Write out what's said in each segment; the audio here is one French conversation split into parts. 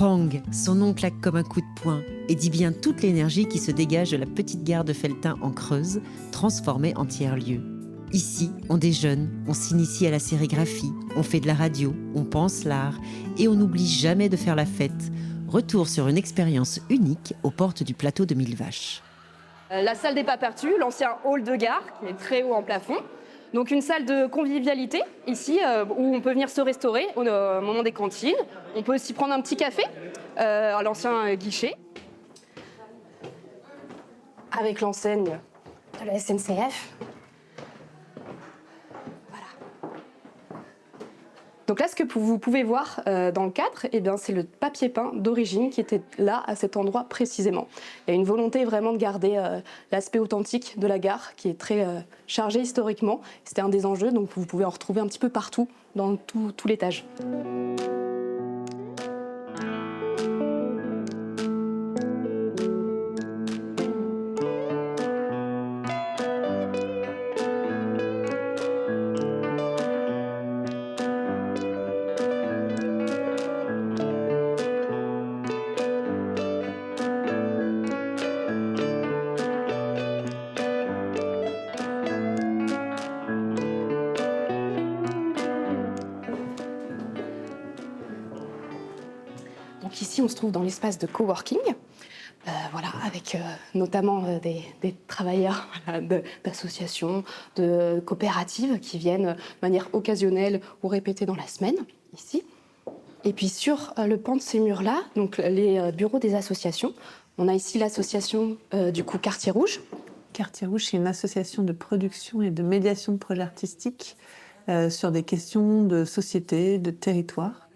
Pang, son nom claque comme un coup de poing et dit bien toute l'énergie qui se dégage de la petite gare de Felletin en Creuse, transformée en tiers-lieu. Ici, on déjeune, on s'initie à la sérigraphie, on fait de la radio, on pense l'art et on n'oublie jamais de faire la fête. Retour sur une expérience unique aux portes du plateau de Mille Vaches. La salle des Pas-Pertus, l'ancien hall de gare qui est très haut en plafond. Donc une salle de convivialité ici où on peut venir se restaurer au moment des cantines. On peut aussi prendre un petit café à l'ancien guichet. Avec l'enseigne de la SNCF. Donc là, ce que vous pouvez voir dans le cadre, c'est le papier peint d'origine qui était là, à cet endroit précisément. Il y a une volonté vraiment de garder l'aspect authentique de la gare, qui est très chargé historiquement. C'était un des enjeux, donc vous pouvez en retrouver un petit peu partout, dans tout l'étage. Donc ici, on se trouve dans l'espace de coworking, avec notamment des travailleurs d'associations, de coopératives qui viennent de manière occasionnelle ou répétée dans la semaine, ici. Et puis sur le pan de ces murs-là, donc les bureaux des associations, on a ici l'association Quartier Rouge. Quartier Rouge, c'est une association de production et de médiation de projets artistiques sur des questions de société, de territoire.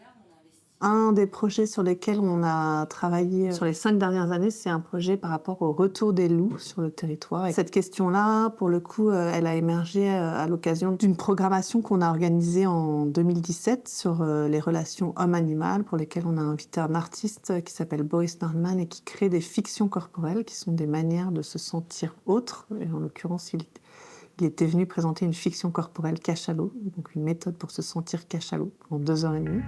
Un des projets sur lesquels on a travaillé sur les 5 dernières années, c'est un projet par rapport au retour des loups sur le territoire. Et cette question-là, pour le coup, elle a émergé à l'occasion d'une programmation qu'on a organisée en 2017 sur les relations homme-animal, pour lesquelles on a invité un artiste qui s'appelle Boris Nordman et qui crée des fictions corporelles, qui sont des manières de se sentir autre. Et en l'occurrence, il était venu présenter une fiction corporelle cachalot, donc une méthode pour se sentir cachalot, en 2h30.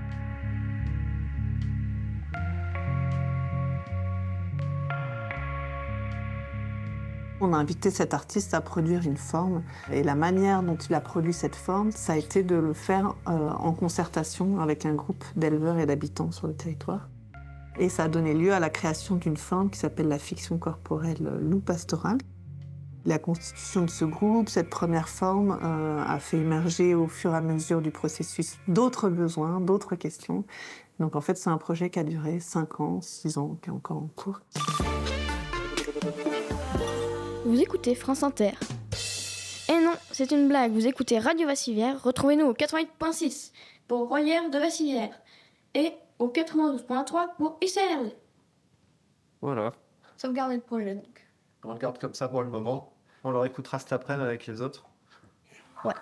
On a invité cet artiste à produire une forme et la manière dont il a produit cette forme, ça a été de le faire en concertation avec un groupe d'éleveurs et d'habitants sur le territoire. Et ça a donné lieu à la création d'une forme qui s'appelle la fiction corporelle loup pastoral. La constitution de ce groupe, cette première forme, a fait émerger au fur et à mesure du processus d'autres besoins, d'autres questions. Donc en fait, c'est un projet qui a duré 5 ans, 6 ans, qui est encore en cours. Vous écoutez France Inter. Eh non, c'est une blague, vous écoutez Radio Vassivière. Retrouvez-nous au 88.6 pour Royère de Vassivière et au 92.3 pour ICL. Voilà. Sauvegarder le projet donc. On le garde comme ça pour le moment. On le réécoutera cet après-midi avec les autres. Ouais.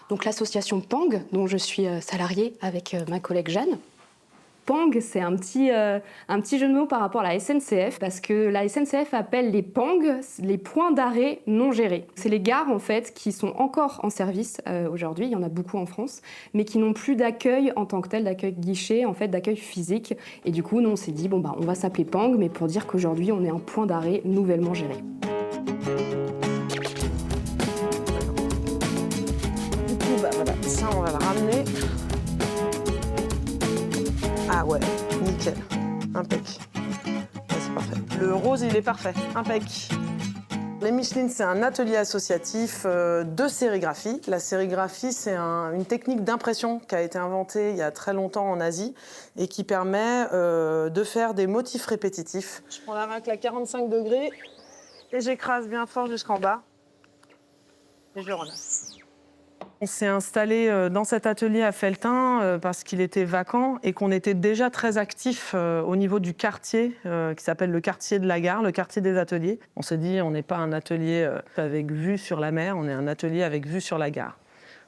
Donc l'association Pang, dont je suis salariée avec ma collègue Jeanne. Pang, c'est un petit jeu de mots par rapport à la SNCF, parce que la SNCF appelle les Pang les points d'arrêt non gérés. C'est les gares en fait qui sont encore en service aujourd'hui, il y en a beaucoup en France, mais qui n'ont plus d'accueil en tant que tel, d'accueil guichet, en fait d'accueil physique. Et du coup, nous on s'est dit on va s'appeler Pang, mais pour dire qu'aujourd'hui on est un point d'arrêt nouvellement géré. Voilà, ça on va le ramener. Ah ouais, nickel, impec. C'est parfait. Le rose il est parfait, impec. Les Michelines, c'est un atelier associatif de sérigraphie. La sérigraphie, c'est une technique d'impression qui a été inventée il y a très longtemps en Asie et qui permet de faire des motifs répétitifs. Je prends la macle à 45 degrés et j'écrase bien fort jusqu'en bas et je relâche. On s'est installé dans cet atelier à Felletin parce qu'il était vacant et qu'on était déjà très actifs au niveau du quartier qui s'appelle le quartier de la gare, le quartier des ateliers. On s'est dit, on n'est pas un atelier avec vue sur la mer, on est un atelier avec vue sur la gare.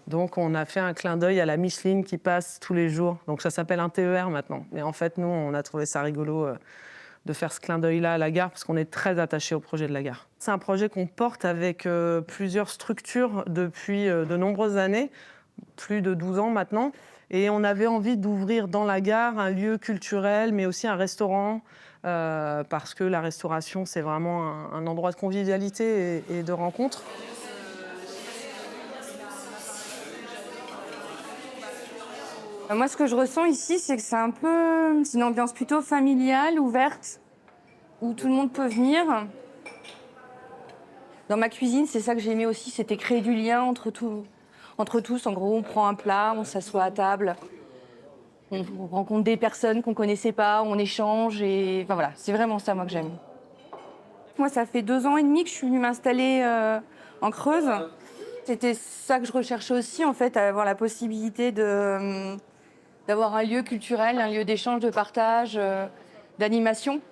Donc on a fait un clin d'œil à la Micheline qui passe tous les jours. Donc ça s'appelle un TER maintenant. Mais en fait, nous, on a trouvé ça rigolo de faire ce clin d'œil-là à la gare parce qu'on est très attachés au projet de la gare. C'est un projet qu'on porte avec plusieurs structures depuis de nombreuses années, plus de 12 ans maintenant. Et on avait envie d'ouvrir dans la gare un lieu culturel, mais aussi un restaurant, parce que la restauration, c'est vraiment un endroit de convivialité et de rencontre. Moi, ce que je ressens ici, c'est que c'est une ambiance plutôt familiale, ouverte, où tout le monde peut venir. Dans ma cuisine, c'est ça que j'ai aimé aussi, c'était créer du lien entre tous. En gros, on prend un plat, on s'assoit à table, on rencontre des personnes qu'on connaissait pas, on échange et enfin voilà, c'est vraiment ça moi que j'aime. Moi, ça fait 2 ans et demi que je suis venue m'installer en Creuse. C'était ça que je recherchais aussi, en fait, avoir la possibilité d'avoir un lieu culturel, un lieu d'échange, de partage, d'animation.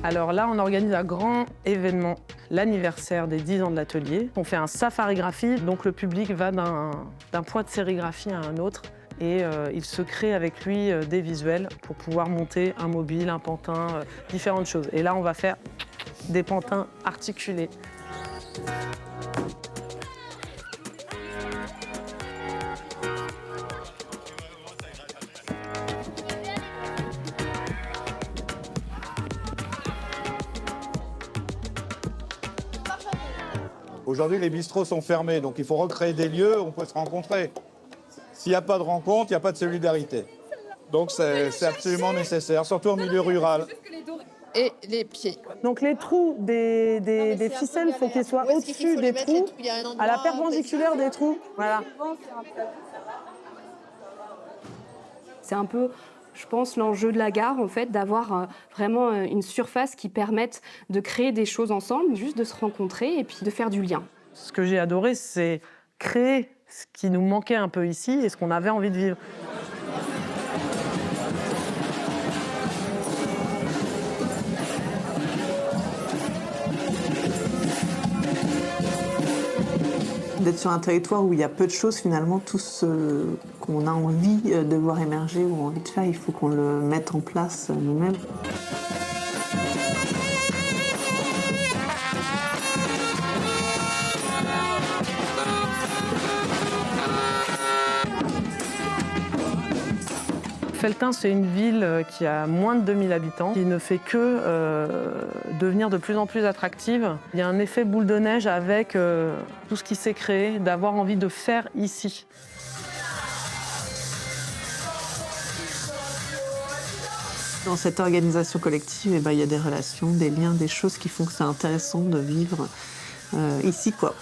Alors là, on organise un grand événement, l'anniversaire des 10 ans de l'atelier. On fait un safari-graphie, donc le public va d'un point de sérigraphie à un autre et il se crée avec lui des visuels pour pouvoir monter un mobile, un pantin, différentes choses. Et là, on va faire des pantins articulés. Aujourd'hui, les bistrots sont fermés, donc il faut recréer des lieux où on peut se rencontrer. S'il n'y a pas de rencontre, il n'y a pas de solidarité. Donc c'est absolument nécessaire, surtout en milieu rural. Et les pieds. Donc les trous des ficelles, il faut qu'ils soient au-dessus des trous, à la perpendiculaire des trous. Voilà. C'est un peu, je pense, l'enjeu de la gare, en fait, d'avoir vraiment une surface qui permette de créer des choses ensemble, juste de se rencontrer et puis de faire du lien. Ce que j'ai adoré, c'est créer ce qui nous manquait un peu ici et ce qu'on avait envie de vivre. D'être sur un territoire où il y a peu de choses, finalement, tout ce qu'on a envie de voir émerger ou envie de faire, il faut qu'on le mette en place nous-mêmes. Felletin, c'est une ville qui a moins de 2000 habitants, qui ne fait que devenir de plus en plus attractive. Il y a un effet boule de neige avec tout ce qui s'est créé, d'avoir envie de faire ici. Dans cette organisation collective, il y a des relations, des liens, des choses qui font que c'est intéressant de vivre ici, quoi.